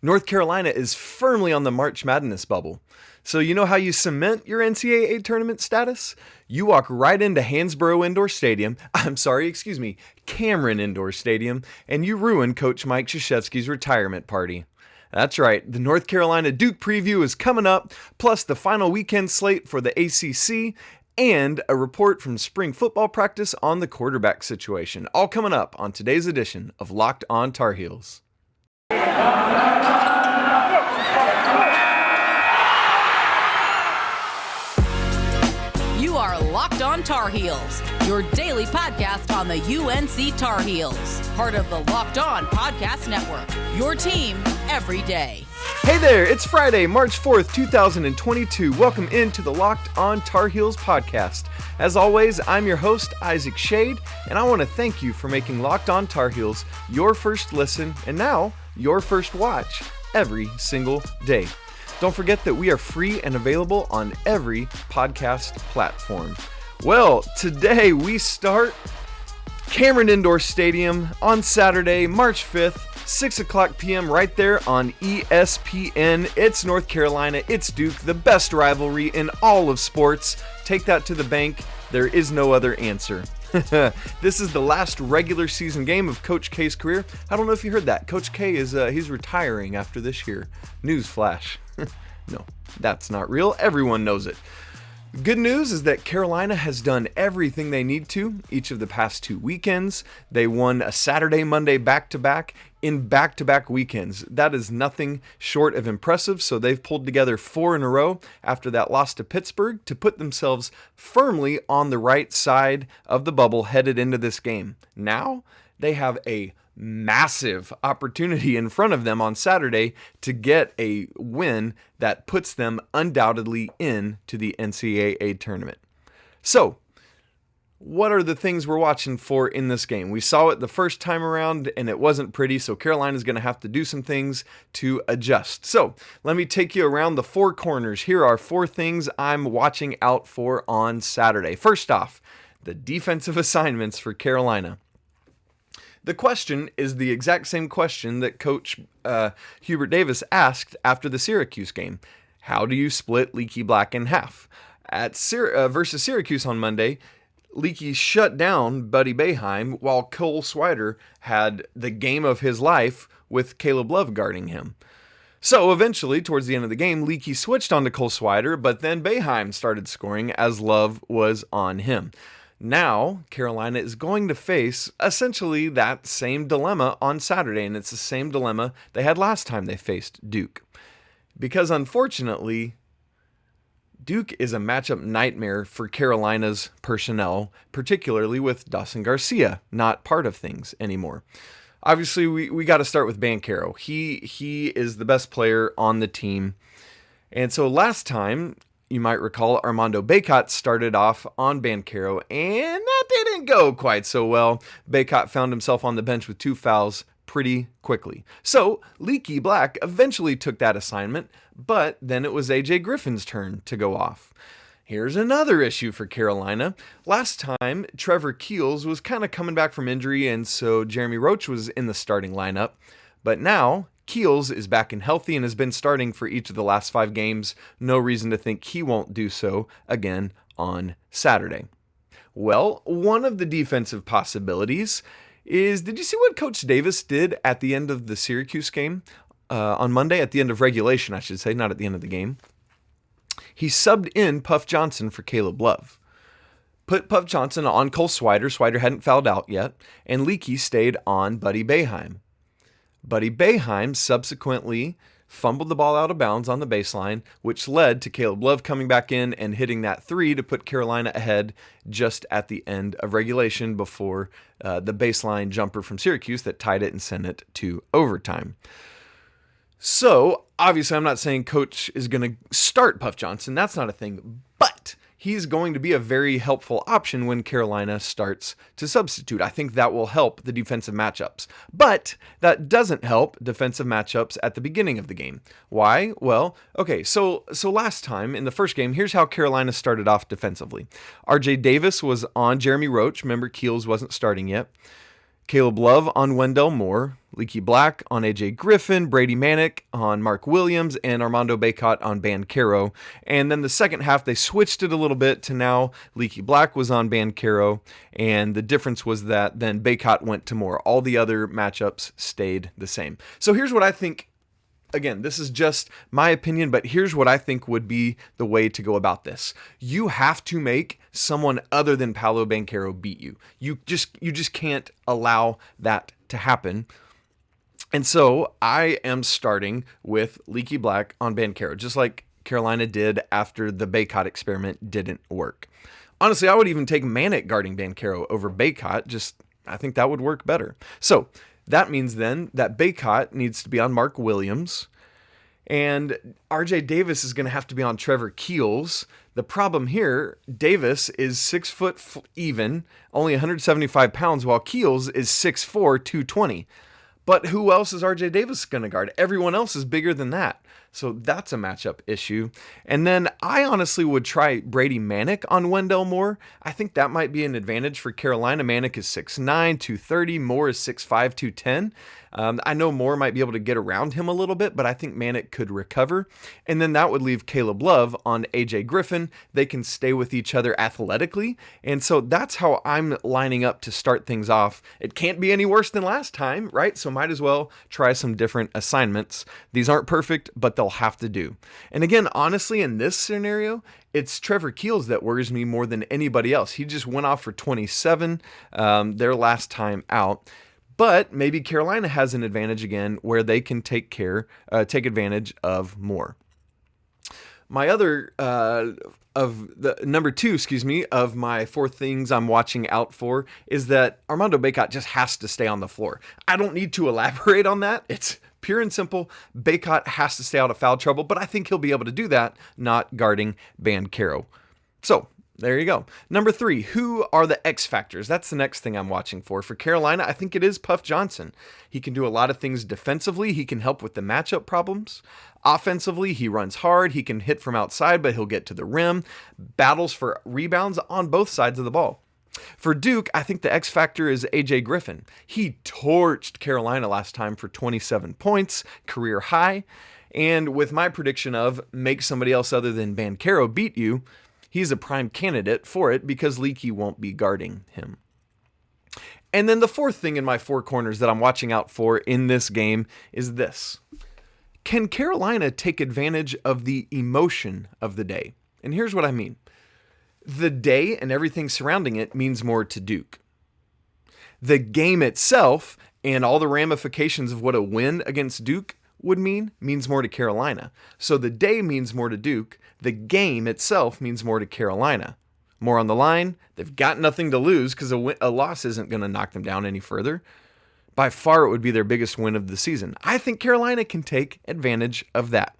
North Carolina is firmly on the March Madness bubble. So you know how you cement your NCAA tournament status? You walk right into Cameron Indoor Stadium, and you ruin Coach Mike Krzyzewski's retirement party. That's right, the North Carolina Duke preview is coming up, plus the final weekend slate for the ACC, and a report from spring football practice on the quarterback situation. All coming up on today's edition of Locked On Tar Heels. You are Locked On Tar Heels, your daily podcast on the UNC Tar Heels. Part of the Locked On Podcast Network, your team every day. Hey there, it's Friday, March 4th, 2022. Welcome into the Locked On Tar Heels podcast. As always, I'm your host, Isaac Schade, and I want to thank you for making Locked On Tar Heels your first listen and now your first watch every single day. Don't forget that we are free and available on every podcast platform. Well, today we start Cameron Indoor Stadium on Saturday, March 5th, 6 o'clock p.m. right there on ESPN. It's North Carolina, it's Duke, the best rivalry in all of sports. Take that to the bank. There is no other answer. This is the last regular season game of Coach K's career. I don't know if you heard that. Coach K is he's retiring after this year. Newsflash. No, that's not real. Everyone knows it. Good news is that Carolina has done everything they need to each of the past 2 weekends. They won a Saturday, Monday back-to-back in back-to-back weekends. That is nothing short of impressive, so they've pulled together 4 in a row after that loss to Pittsburgh to put themselves firmly on the right side of the bubble headed into this game. Now, they have a massive opportunity in front of them on Saturday to get a win that puts them undoubtedly into the NCAA tournament. So, what are the things we're watching for in this game? We saw it the first time around and it wasn't pretty, so Carolina's going to have to do some things to adjust. So, let me take you around the 4 corners. Here are 4 things I'm watching out for on Saturday. First off, the defensive assignments for Carolina. The question is the exact same question that Coach Hubert Davis asked after the Syracuse game. How do you split Leaky Black in half? Versus Syracuse on Monday, Leaky shut down Buddy Boeheim while Cole Swider had the game of his life with Caleb Love guarding him. So eventually, towards the end of the game, Leaky switched onto Cole Swider, but then Boeheim started scoring as Love was on him. Now, Carolina is going to face essentially that same dilemma on Saturday, and it's the same dilemma they had last time they faced Duke. Because unfortunately, Duke is a matchup nightmare for Carolina's personnel, particularly with Dawson Garcia not part of things anymore. Obviously, we got to start with Banchero. He is the best player on the team. And so last time, you might recall Armando Bacot started off on Banchero, and that didn't go quite so well. Bacot found himself on the bench with 2 fouls pretty quickly. So Leaky Black eventually took that assignment, but then it was AJ Griffin's turn to go off. Here's another issue for Carolina. Last time, Trevor Keels was kind of coming back from injury, and so Jeremy Roach was in the starting lineup. But now, Keels is back and healthy and has been starting for each of the last 5 games. No reason to think he won't do so again on Saturday. Well, one of the defensive possibilities is, did you see what Coach Davis did at the end of the Syracuse game? On Monday, at the end of regulation, I should say, not at the end of the game. He subbed in Puff Johnson for Caleb Love. Put Puff Johnson on Cole Swider. Swider hadn't fouled out yet. And Leaky stayed on Buddy Boeheim. Buddy Boeheim subsequently fumbled the ball out of bounds on the baseline, which led to Caleb Love coming back in and hitting that 3 to put Carolina ahead just at the end of regulation before the baseline jumper from Syracuse that tied it and sent it to overtime. So, obviously, I'm not saying Coach is going to start Puff Johnson. That's not a thing. But he's going to be a very helpful option when Carolina starts to substitute. I think that will help the defensive matchups. But that doesn't help defensive matchups at the beginning of the game. Why? Well, okay, so last time in the first game, here's how Carolina started off defensively. RJ Davis was on Jeremy Roach. Remember, Keels wasn't starting yet. Caleb Love on Wendell Moore, Leaky Black on AJ Griffin, Brady Manek on Mark Williams, and Armando Bacot on Banchero. And then the second half, they switched it a little bit to now Leaky Black was on Banchero, and the difference was that then Bacot went to Moore. All the other matchups stayed the same. So here's what I think. Again, this is just my opinion, but here's what I think would be the way to go about this. You have to make someone other than Paolo Banchero beat you. You just can't allow that to happen. And so I am starting with Leaky Black on Banchero, just like Carolina did after the Bacot experiment didn't work. Honestly, I would even take Manek guarding Banchero over Bacot. I think that would work better. So that means then that Bacot needs to be on Mark Williams, and RJ Davis is going to have to be on Trevor Keels. The problem here, Davis is 6 foot even, only 175 pounds, while Keels is 6'4", 220. But who else is RJ Davis going to guard? Everyone else is bigger than that. So that's a matchup issue. And then I honestly would try Brady Manek on Wendell Moore. I think that might be an advantage for Carolina. Manek is 6'9", 230. Moore is 6'5", 210. I know Moore might be able to get around him a little bit, but I think Manek could recover. And then that would leave Caleb Love on AJ Griffin. They can stay with each other athletically. And so that's how I'm lining up to start things off. It can't be any worse than last time, right? So might as well try some different assignments. These aren't perfect, but they'll have to do. And again, honestly, in this scenario, it's Trevor Keels that worries me more than anybody else. He just went off for 27 their last time out. But maybe Carolina has an advantage again where they can take advantage of Moore. My other number two of my 4 things I'm watching out for is that Armando Bacot just has to stay on the floor. I don't need to elaborate on that. It's pure and simple. Bacot has to stay out of foul trouble, but I think he'll be able to do that, not guarding Banchero. So there you go. Number 3, who are the X factors? That's the next thing I'm watching for. For Carolina, I think it is Puff Johnson. He can do a lot of things defensively. He can help with the matchup problems. Offensively, he runs hard. He can hit from outside, but he'll get to the rim. Battles for rebounds on both sides of the ball. For Duke, I think the X factor is AJ Griffin. He torched Carolina last time for 27 points, career high. And with my prediction of make somebody else other than Banchero beat you, he's a prime candidate for it because Leaky won't be guarding him. And then the 4th thing in my 4 corners that I'm watching out for in this game is this. Can Carolina take advantage of the emotion of the day? And here's what I mean. The day and everything surrounding it means more to Duke. The game itself and all the ramifications of what a win against Duke would means more to Carolina. So the day means more to Duke. The game itself means more to Carolina. More on the line. They've got nothing to lose because a loss isn't going to knock them down any further. By far, it would be their biggest win of the season. I think Carolina can take advantage of that.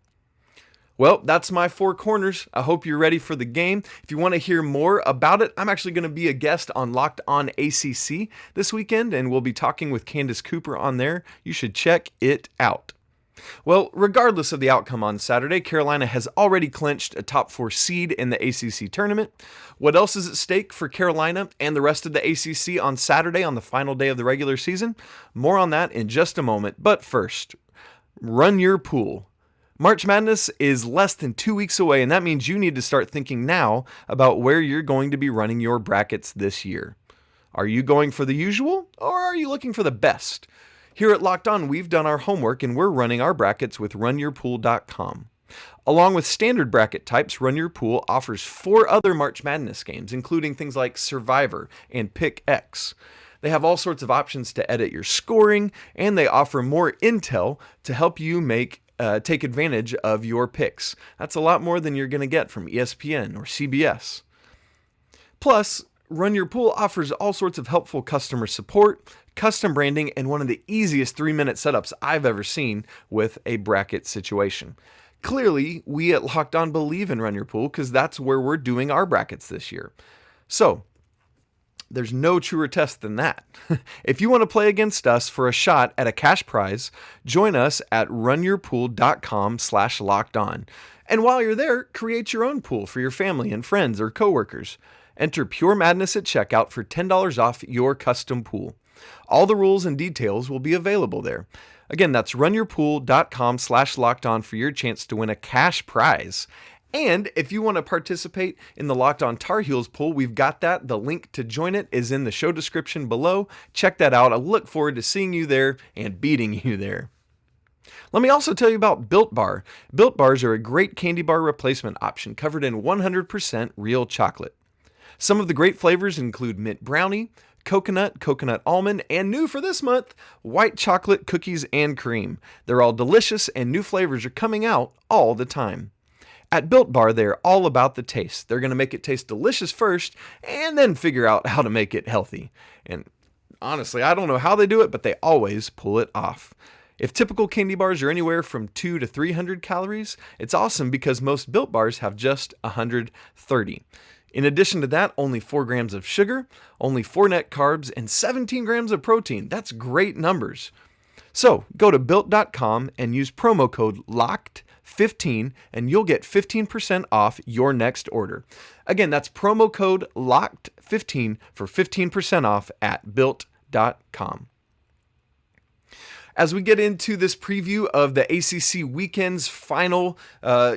Well, that's my 4 corners. I hope you're ready for the game. If you want to hear more about it, I'm actually going to be a guest on Locked On ACC this weekend, and we'll be talking with Candace Cooper on there. You should check it out. Well, regardless of the outcome on Saturday, Carolina has already clinched a top 4 seed in the ACC tournament. What else is at stake for Carolina and the rest of the ACC on Saturday on the final day of the regular season? More on that in just a moment. But first, run your pool. March Madness is less than 2 weeks away, and that means you need to start thinking now about where you're going to be running your brackets this year. Are you going for the usual, or are you looking for the best? Here at Locked On, we've done our homework, and we're running our brackets with runyourpool.com. Along with standard bracket types, Run Your Pool offers 4 other March Madness games, including things like Survivor and Pick X. They have all sorts of options to edit your scoring, and they offer more intel to help you take advantage of your picks. That's a lot more than you're going to get from ESPN or CBS. Plus, Run Your Pool offers all sorts of helpful customer support, custom branding, and one of the easiest 3-minute setups I've ever seen with a bracket situation. Clearly, we at Locked On believe in Run Your Pool because that's where we're doing our brackets this year. So, there's no truer test than that. If you want to play against us for a shot at a cash prize, join us at runyourpool.com/lockedon. And while you're there, create your own pool for your family and friends or coworkers. Enter Pure Madness at checkout for $10 off your custom pool. All the rules and details will be available there. Again, that's runyourpool.com/lockedon for your chance to win a cash prize. And if you want to participate in the Locked On Tar Heels pool, we've got that. The link to join it is in the show description below. Check that out. I look forward to seeing you there and beating you there. Let me also tell you about Built Bar. Built Bars are a great candy bar replacement option covered in 100% real chocolate. Some of the great flavors include mint brownie, coconut almond, and new for this month, white chocolate cookies and cream. They're all delicious and new flavors are coming out all the time. At Built Bar, they're all about the taste. They're going to make it taste delicious first and then figure out how to make it healthy. And honestly, I don't know how they do it, but they always pull it off. If typical candy bars are anywhere from 200 to 300 calories, it's awesome because most Built Bars have just 130. In addition to that, only 4 grams of sugar, only 4 net carbs, and 17 grams of protein. That's great numbers. So go to Built.com and use promo code LOCKED15 and you'll get 15% off your next order. Again, that's promo code LOCKED15 for 15% off at Built.com. As we get into this preview of the ACC weekend's final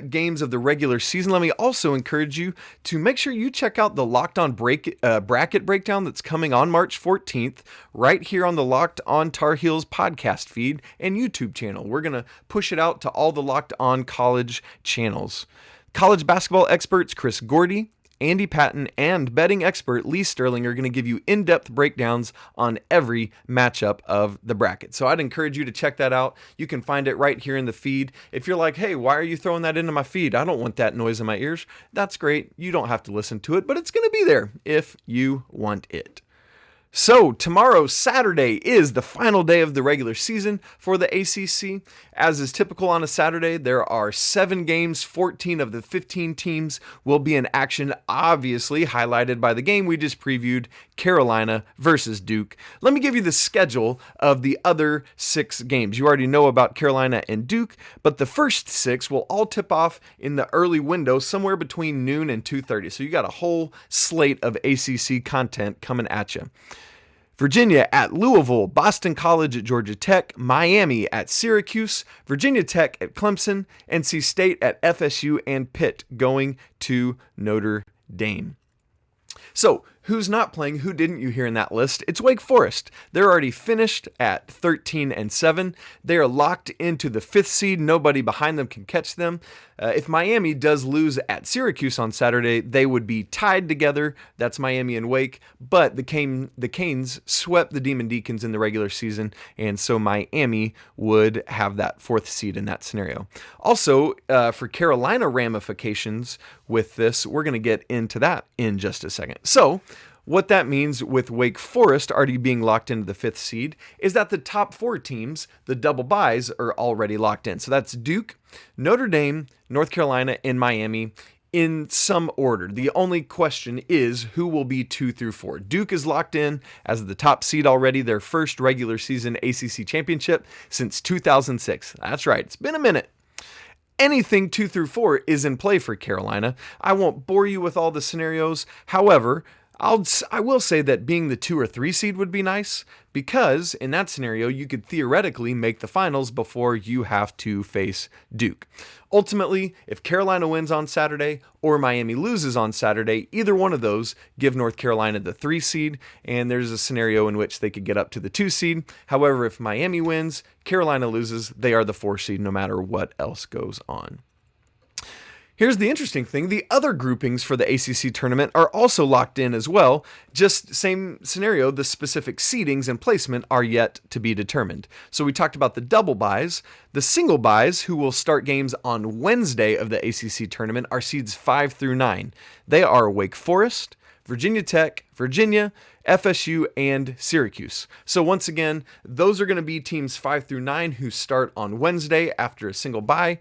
games of the regular season, let me also encourage you to make sure you check out the Locked On bracket breakdown that's coming on March 14th right here on the Locked On Tar Heels podcast feed and YouTube channel. We're going to push it out to all the Locked On college channels. College basketball experts Chris Gordy, Andy Patton, and betting expert Lee Sterling are going to give you in-depth breakdowns on every matchup of the bracket. So I'd encourage you to check that out. You can find it right here in the feed. If you're like, hey, why are you throwing that into my feed? I don't want that noise in my ears. That's great. You don't have to listen to it, but it's going to be there if you want it. So tomorrow, Saturday, is the final day of the regular season for the ACC. As is typical on a Saturday, there are 7 games. 14 of the 15 teams will be in action, obviously highlighted by the game we just previewed, Carolina versus Duke. Let me give you the schedule of the other 6 games. You already know about Carolina and Duke, but the first 6 will all tip off in the early window, somewhere between noon and 2:30. So you got a whole slate of ACC content coming at you. Virginia at Louisville, Boston College at Georgia Tech, Miami at Syracuse, Virginia Tech at Clemson, NC State at FSU, and Pitt going to Notre Dame. So, who's not playing? Who didn't you hear in that list? It's Wake Forest. They're already finished at 13-7. They are locked into the 5th seed. Nobody behind them can catch them. If Miami does lose at Syracuse on Saturday, they would be tied together. That's Miami and Wake. But the Canes swept the Demon Deacons in the regular season, and so Miami would have that 4th seed in that scenario. Also, for Carolina ramifications with this, we're going to get into that in just a second. So, what that means with Wake Forest already being locked into the 5th seed is that the top 4 teams, the double byes, are already locked in. So that's Duke, Notre Dame, North Carolina, and Miami in some order. The only question is who will be 2 through 4. Duke is locked in as the top seed already, their first regular season ACC championship since 2006. That's right, it's been a minute. Anything 2 through 4 is in play for Carolina. I won't bore you with all the scenarios. However, I will say that being the 2 or 3 seed would be nice because in that scenario, you could theoretically make the finals before you have to face Duke. Ultimately, if Carolina wins on Saturday or Miami loses on Saturday, either one of those give North Carolina the 3 seed, and there's a scenario in which they could get up to the 2 seed. However, if Miami wins, Carolina loses, they are the 4 seed no matter what else goes on. Here's the interesting thing. The other groupings for the ACC tournament are also locked in as well. Just same scenario, the specific seedings and placement are yet to be determined. So we talked about the double byes. The single byes, who will start games on Wednesday of the ACC tournament, are seeds 5 through 9. They are Wake Forest, Virginia Tech, Virginia, FSU, and Syracuse. So once again, those are going to be teams 5 through 9 who start on Wednesday after a single bye.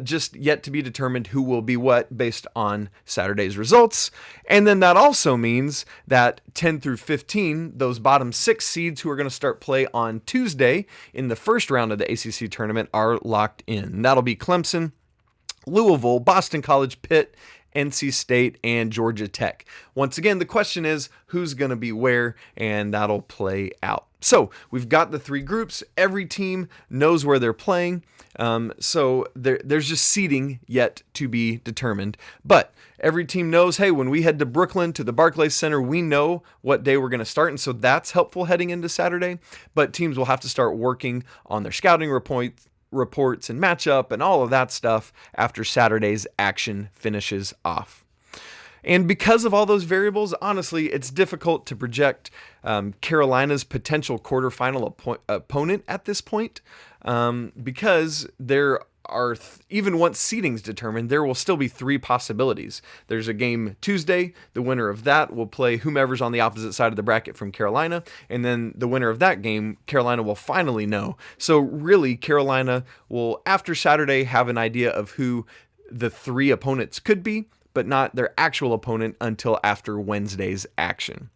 Just yet to be determined who will be what based on Saturday's results. And then that also means that 10 through 15, those bottom 6 seeds who are going to start play on Tuesday in the first round of the ACC tournament are locked in. That'll be Clemson, Louisville, Boston College, Pitt, NC State, and Georgia Tech. Once again, the question is who's going to be where, and that'll play out. So we've got the three groups. Every team knows where they're playing. So there's just seeding yet to be determined. But every team knows, hey, when we head to Brooklyn to the Barclays Center, we know what day we're going to start. And so that's helpful heading into Saturday. But teams will have to start working on their scouting reports and matchup and all of that stuff after Saturday's action finishes off. And because of all those variables, honestly, it's difficult to project Carolina's potential quarterfinal opponent at this point because there are, even once seeding's determined, there will still be three possibilities. There's a game Tuesday. The winner of that will play whomever's on the opposite side of the bracket from Carolina. And then the winner of that game, Carolina will finally know. So really, Carolina will, after Saturday, have an idea of who the three opponents could be, but not their actual opponent until after Wednesday's action.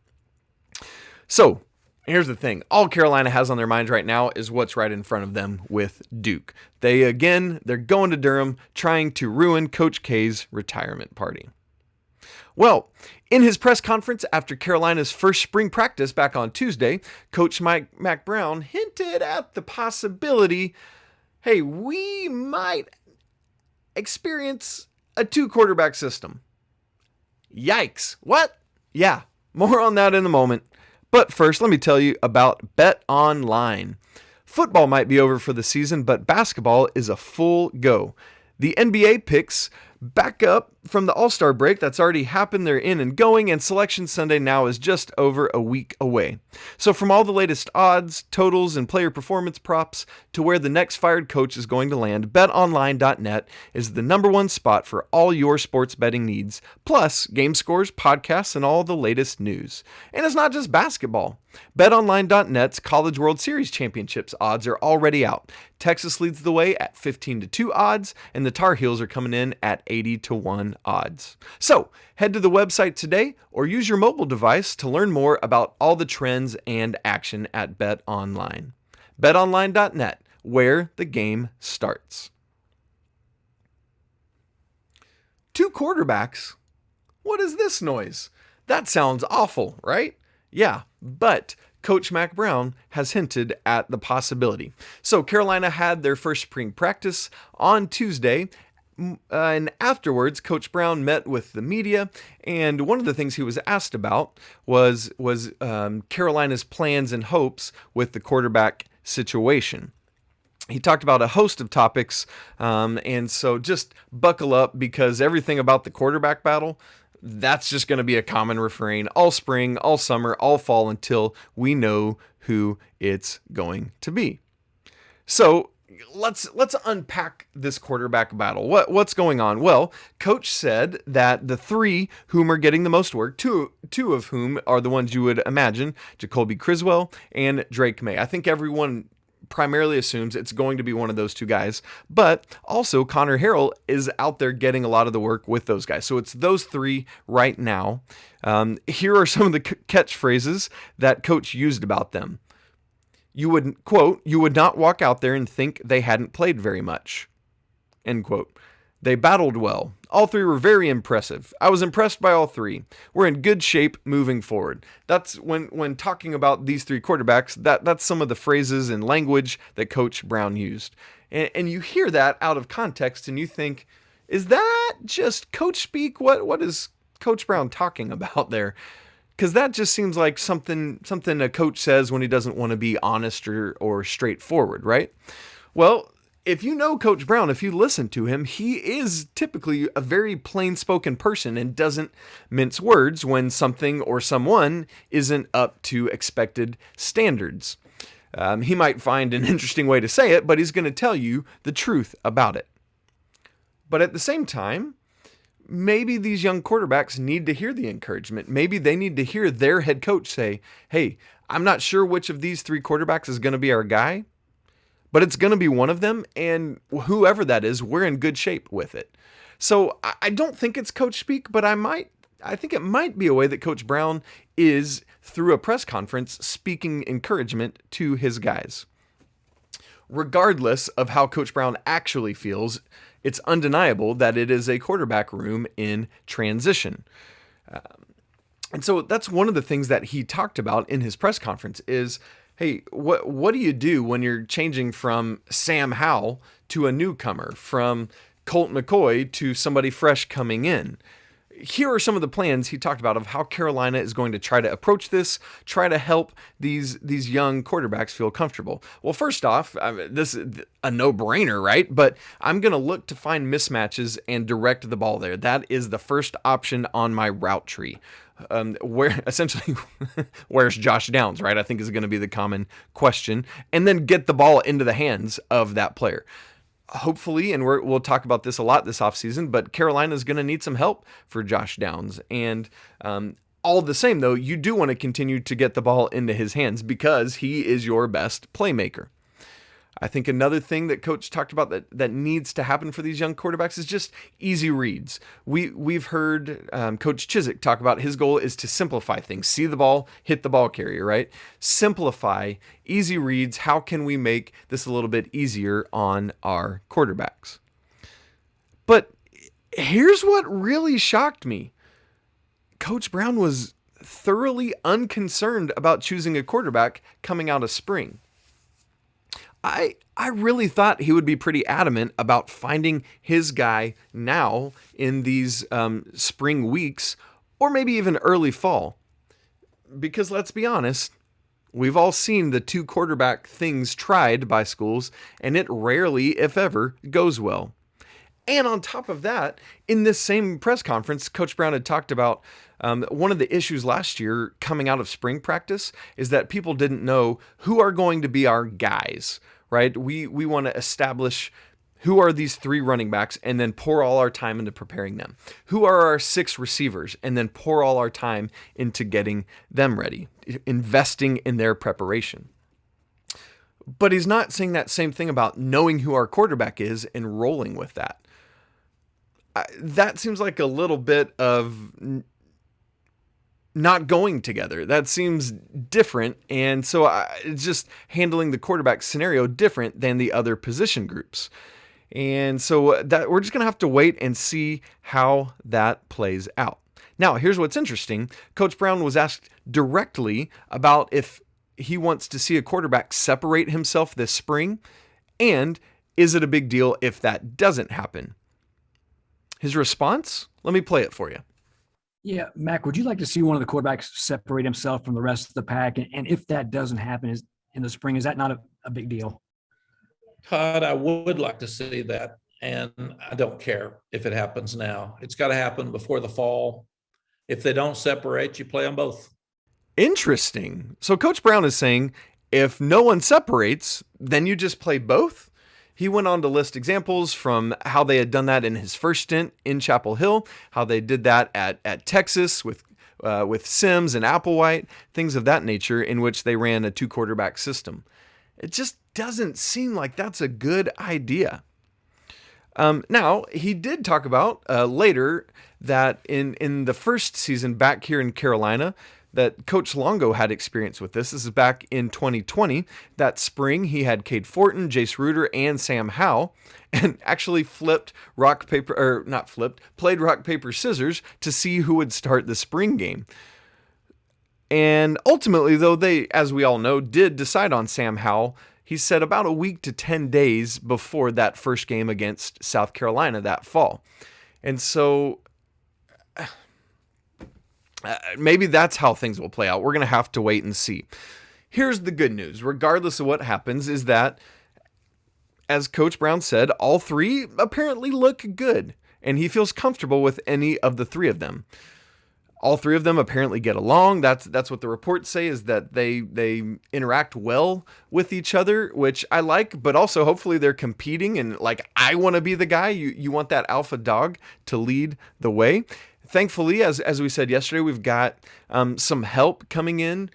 So here's the thing. All Carolina has on their minds right now is what's right in front of them with Duke. They're going to Durham trying to ruin Coach K's retirement party. Well, in his press conference after Carolina's first spring practice back on Tuesday, Coach Mac Brown hinted at the possibility, hey, we might experience a 2-quarterback system. Yikes. What? Yeah, more on that in a moment. But first, let me tell you about BetOnline. Football might be over for the season, but basketball is a full go. The NBA picks back up from the All-Star break that's already happened. They're in and going, and Selection Sunday now is just over a week away. So from all the latest odds, totals, and player performance props to where the next fired coach is going to land, betonline.net is the number one spot for all your sports betting needs, plus game scores, podcasts, and all the latest news. And it's not just basketball. BetOnline.net's College World Series championships odds are already out. Texas leads the way at 15-2 odds, and the Tar Heels are coming in at 80-1 odds. So head to the website today or use your mobile device to learn more about all the trends and action at BetOnline. BetOnline.net, where the game starts. 2 quarterbacks? What is this noise? That sounds awful, right? Yeah, but Coach Mac Brown has hinted at the possibility. So Carolina had their first spring practice on Tuesday, and afterwards, Coach Brown met with the media, and one of the things he was asked about was Carolina's plans and hopes with the quarterback situation. He talked about a host of topics, and so just buckle up because everything about the quarterback battle, that's just going to be a common refrain all spring, all summer, all fall until we know who it's going to be. So let's unpack this quarterback battle. What's going on? Well, Coach said that the three whom are getting the most work, two of whom are the ones you would imagine, Jacoby Criswell and Drake May. I think everyone primarily assumes it's going to be one of those two guys, but also Connor Harrell is out there getting a lot of the work with those guys. So it's those three right now. Here are some of the catchphrases that Coach used about them. You would, quote, you would not walk out there and think they hadn't played very much, end quote. They battled well. All three were very impressive. I was impressed by all three. We're in good shape moving forward. That's when talking about these three quarterbacks, that's some of the phrases and language that Coach Brown used. And you hear that out of context and you think, is that just coach speak? What is Coach Brown talking about there? Because that just seems like something a coach says when he doesn't want to be honest or straightforward, right? Well, if you know Coach Brown, if you listen to him, he is typically a very plain-spoken person and doesn't mince words when something or someone isn't up to expected standards. He might find an interesting way to say it, but he's going to tell you the truth about it. But at the same time, maybe these young quarterbacks need to hear the encouragement. Maybe they need to hear their head coach say, hey, I'm not sure which of these three quarterbacks is going to be our guy, but it's going to be one of them, and whoever that is, we're in good shape with it. So I don't think it's coach speak, but I think it might be a way that Coach Brown is, through a press conference, speaking encouragement to his guys. regardless of how Coach Brown actually feels, it's undeniable that it is a quarterback room in transition. And so that's one of the things that he talked about in his press conference is, hey, what do you do when you're changing from Sam Howell to a newcomer, from Colt McCoy to somebody fresh coming in? Here are some of the plans he talked about of how Carolina is going to try to approach this, try to help these young quarterbacks feel comfortable. Well, first off, this is a no-brainer, right? But I'm going to look to find mismatches and direct the ball there. That is the first option on my route tree. Where essentially, where's Josh Downs, right? I think is going to be the common question. And then get the ball into the hands of that player. Hopefully, and we'll talk about this a lot this offseason, but Carolina is going to need some help for Josh Downs. And all the same, though, you do want to continue to get the ball into his hands because he is your best playmaker. I think another thing that Coach talked about that needs to happen for these young quarterbacks is just easy reads. We've heard Coach Chiswick talk about his goal is to simplify things. See the ball, hit the ball carrier, right? Simplify, easy reads. How can we make this a little bit easier on our quarterbacks? But here's what really shocked me. Coach Brown was thoroughly unconcerned about choosing a quarterback coming out of spring. I really thought he would be pretty adamant about finding his guy now in these spring weeks or maybe even early fall. Because let's be honest, we've all seen the two quarterback things tried by schools, and it rarely, if ever, goes well. And on top of that, in this same press conference, Coach Brown had talked about one of the issues last year coming out of spring practice is that people didn't know who are going to be our guys, right? We want to establish who are these three running backs and then pour all our time into preparing them. Who are our six receivers and then pour all our time into getting them ready, investing in their preparation. But he's not saying that same thing about knowing who our quarterback is and rolling with that. That seems like a little bit of not going together. That seems different. And so it's just handling the quarterback scenario different than the other position groups. And so that we're just going to have to wait and see how that plays out. Now, here's what's interesting. Coach Brown was asked directly about if he wants to see a quarterback separate himself this spring, and is it a big deal if that doesn't happen? His response? Let me play it for you. Yeah, Mac, would you like to see one of the quarterbacks separate himself from the rest of the pack? And if that doesn't happen in the spring, is that not a big deal? Todd, I would like to see that, and I don't care if it happens now. It's got to happen before the fall. If they don't separate, you play them both. Interesting. So Coach Brown is saying if no one separates, then you just play both? He went on to list examples from how they had done that in his first stint in Chapel Hill, how they did that at Texas with Sims and Applewhite, things of that nature, in which they ran a two quarterback system. It just doesn't seem like that's a good idea. Now, he did talk about later that in the first season back here in Carolina, that Coach Longo had experience with this. This is back in 2020. That spring, he had Cade Fortin, Jace Ruder, and Sam Howell, and actually played rock, paper, scissors to see who would start the spring game. And ultimately, though, they, as we all know, did decide on Sam Howell. He said about a week to 10 days before that first game against South Carolina that fall. And so maybe that's how things will play out. We're going to have to wait and see. Here's the good news. Regardless of what happens, is that, as Coach Brown said, all three apparently look good, and he feels comfortable with any of the three of them. All three of them apparently get along. That's what the reports say, is that they interact well with each other, which I like, but also hopefully they're competing, and like, I want to be the guy. You want that alpha dog to lead the way. Thankfully, as we said yesterday, we've got some help coming in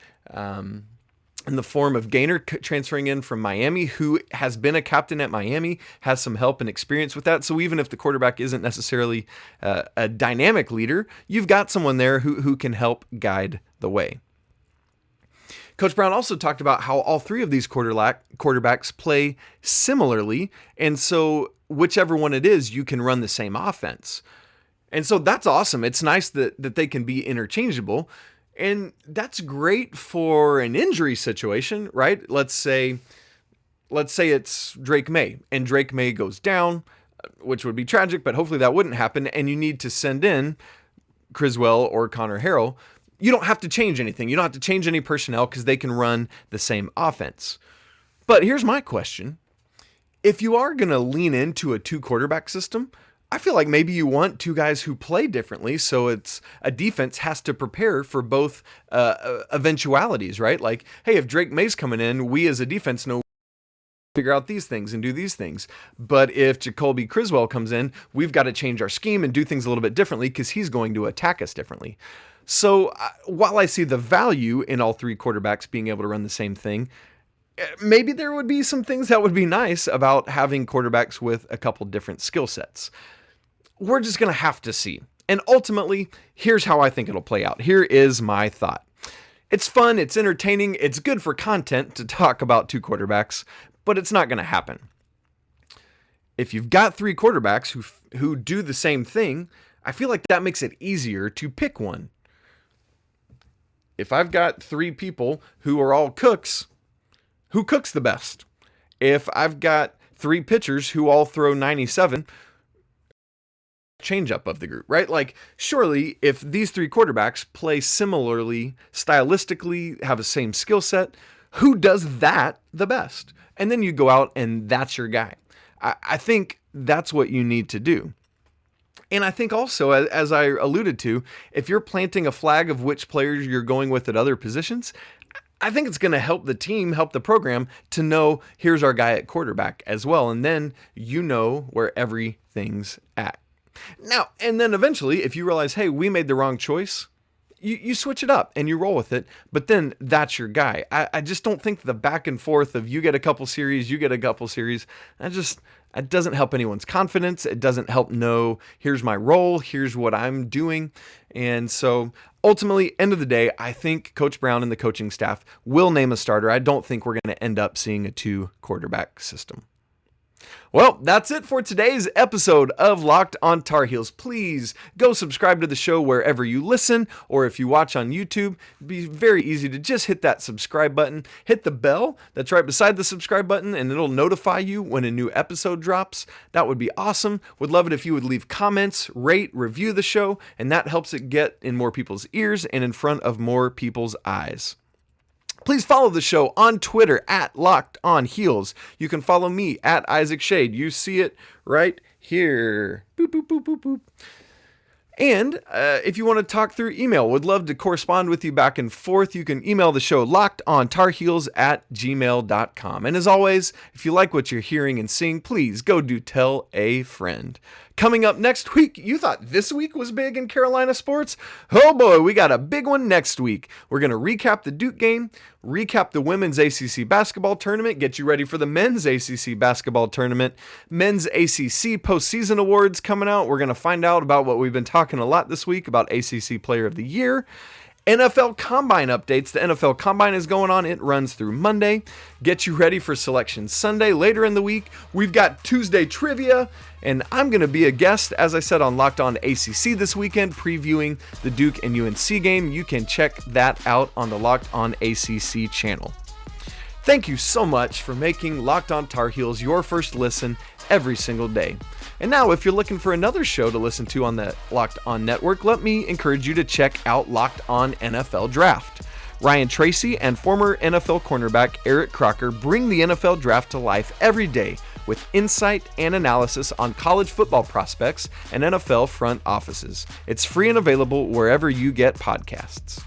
the form of Gaynor transferring in from Miami, who has been a captain at Miami, has some help and experience with that. So even if the quarterback isn't necessarily a dynamic leader, you've got someone there who can help guide the way. Coach Brown also talked about how all three of these quarterbacks play similarly, and so whichever one it is, you can run the same offense. And so that's awesome. It's nice that they can be interchangeable, and that's great for an injury situation, right? Let's say it's Drake May, and Drake May goes down, which would be tragic, but hopefully that wouldn't happen, and you need to send in Criswell or Connor Harrell. You don't have to change anything. You don't have to change any personnel because they can run the same offense. But here's my question. If you are going to lean into a 2-quarterback system, I feel like maybe you want 2 guys who play differently, so it's a defense has to prepare for both eventualities, right? Like, hey, if Drake May's coming in, we as a defense know figure out these things and do these things. But if Jacoby Criswell comes in, we've got to change our scheme and do things a little bit differently because he's going to attack us differently. So while I see the value in all 3 quarterbacks being able to run the same thing, maybe there would be some things that would be nice about having quarterbacks with a couple different skill sets. We're just going to have to see. And ultimately, here's how I think it'll play out. Here is my thought. It's fun, it's entertaining, it's good for content to talk about 2 quarterbacks, but it's not going to happen. If you've got 3 quarterbacks who do the same thing, I feel like that makes it easier to pick one. If I've got 3 people who are all cooks, who cooks the best? If I've got 3 pitchers who all throw 97, changeup of the group, right? Like, surely if these 3 quarterbacks play similarly, stylistically, have the same skill set, who does that the best? And then you go out and that's your guy. I think that's what you need to do. And I think also, as I alluded to, if you're planting a flag of which players you're going with at other positions, I think it's going to help the team, help the program to know here's our guy at quarterback as well. And then you know where everything's at. Now, and then eventually, if you realize, hey, we made the wrong choice, you switch it up and you roll with it, but then that's your guy. I just don't think the back and forth of you get a couple series, you get a couple series, it doesn't help anyone's confidence. It doesn't help know, here's my role, here's what I'm doing. And so ultimately, end of the day, I think Coach Brown and the coaching staff will name a starter. I don't think we're going to end up seeing a 2-quarterback system. Well, that's it for today's episode of Locked on Tar Heels. Please go subscribe to the show wherever you listen, or if you watch on YouTube, it'd be very easy to just hit that subscribe button, hit the bell that's right beside the subscribe button, and it'll notify you when a new episode drops. That would be awesome. Would love it if you would leave comments, rate, review the show, and that helps it get in more people's ears and in front of more people's eyes. Please follow the show on Twitter at Locked On Heels. You can follow me at Isaac Schade. You see it right here. Boop, boop, boop, boop, boop. And if you want to talk through email, would love to correspond with you back and forth. You can email the show lockedontarheels@gmail.com. And as always, if you like what you're hearing and seeing, please go do tell a friend. Coming up next week, you thought this week was big in Carolina sports? Oh boy, we got a big one next week. We're going to recap the Duke game, recap the women's ACC basketball tournament, get you ready for the men's ACC basketball tournament, men's ACC postseason awards coming out. We're going to find out about what we've been talking a lot this week about ACC Player of the Year. NFL Combine updates. The NFL Combine is going on. It runs through Monday. Get you ready for Selection Sunday. Later in the week, we've got Tuesday Trivia, and I'm going to be a guest, as I said, on Locked On ACC this weekend, previewing the Duke and UNC game. You can check that out on the Locked On ACC channel. Thank you so much for making Locked On Tar Heels your first listen every single day. And now, if you're looking for another show to listen to on the Locked On Network, let me encourage you to check out Locked On NFL Draft. Ryan Tracy and former NFL cornerback Eric Crocker bring the NFL Draft to life every day with insight and analysis on college football prospects and NFL front offices. It's free and available wherever you get podcasts.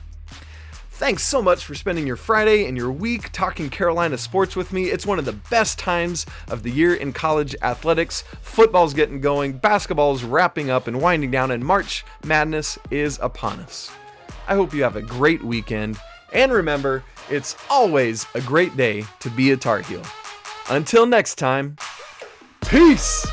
Thanks so much for spending your Friday and your week talking Carolina sports with me. It's one of the best times of the year in college athletics. Football's getting going, basketball's wrapping up and winding down, and March Madness is upon us. I hope you have a great weekend, and remember, it's always a great day to be a Tar Heel. Until next time, peace!